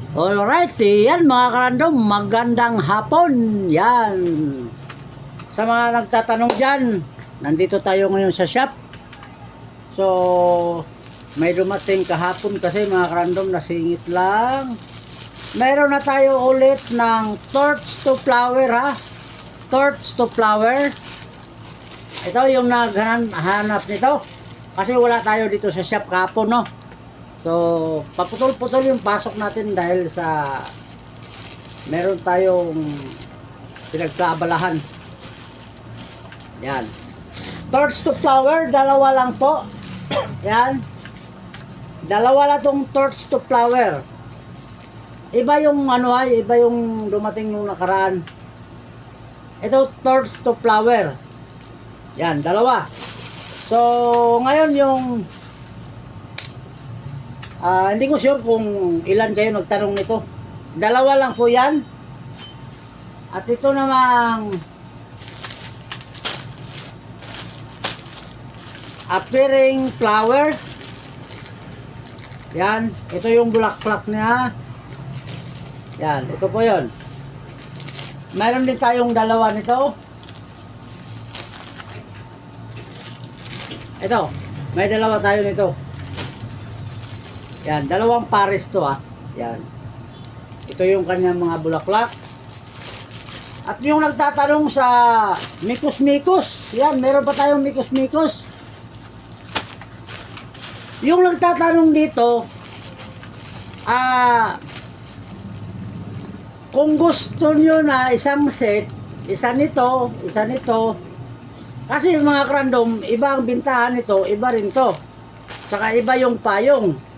Alright, yan mga karandom, magandang hapon. Yan. Sa mga nagtatanong dyan, nandito tayo ngayon sa shop. So, may dumating kahapon kasi mga karandom, nasingit lang. Meron na tayo ulit ng torch to flower ha. Torch to flower. Ito yung naghanap nito. Kasi wala tayo dito sa shop kahapon, no? So, paputol-putol yung pasok natin dahil sa meron tayong pinagkaabalahan. Yan. Torch to flower, dalawa lang po. Yan. Dalawa lang tong torch to flower. Iba yung iba yung dumating nung nakaraan. Ito torch to flower. Yan, dalawa. So, ngayon yung hindi ko sure kung ilan kayo nagtanong nito. Dalawa lang po yan. At ito namang appearing flower. Yan. Ito yung bulaklak niya. Yan. Ito po yun. Mayroon din tayong dalawa nito. Ito. May dalawa tayo nito. Yan, dalawang pares to Yan. Ito yung kanyang mga bulaklak. At yung nagtatanong sa mikos-mikos, yan, meron pa tayong mikos-mikos. Yung nagtatanong dito, kung gusto nyo na isang set, isa nito, kasi yung mga random, iba ang bintahan nito, iba rin to. Saka iba yung payong.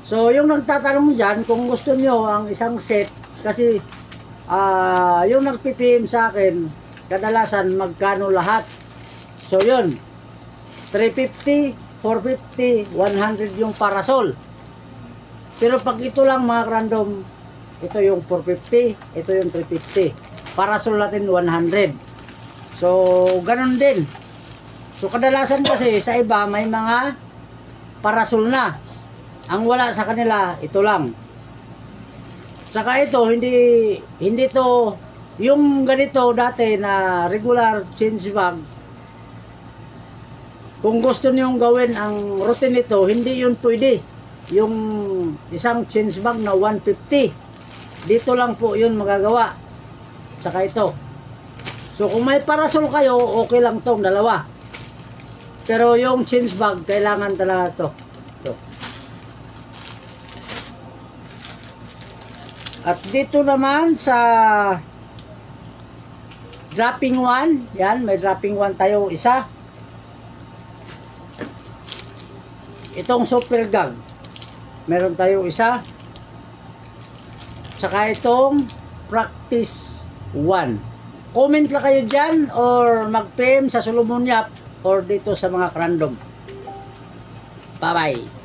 So, yung nagtatanong dyan, kung gusto nyo ang isang set, kasi yung nagpipim sa akin, kadalasan magkano lahat. So, yun, 350, 450, 100 yung parasol. Pero pag ito lang mga random, ito yung 450, ito yung 350. Parasol natin 100. So, ganun din. So, kadalasan kasi sa iba, may mga parasol na. Ang wala sa kanila, ito lang. Saka ito, hindi to, yung ganito dati na regular change bag, kung gusto niyong gawin ang routine nito, hindi yun pwede. Yung isang change bag na 150, dito lang po yun magagawa. Saka ito. So kung may parasol kayo, okay lang tong dalawa. Pero yung change bag, kailangan talaga to. Ito. At dito naman sa dropping 1, yan, may dropping 1 tayo isa. Itong super gag, meron tayo isa. Saka itong practice 1. Comment lang kayo dyan or mag-PM sa Solomon Yap or dito sa mga random. Bye bye.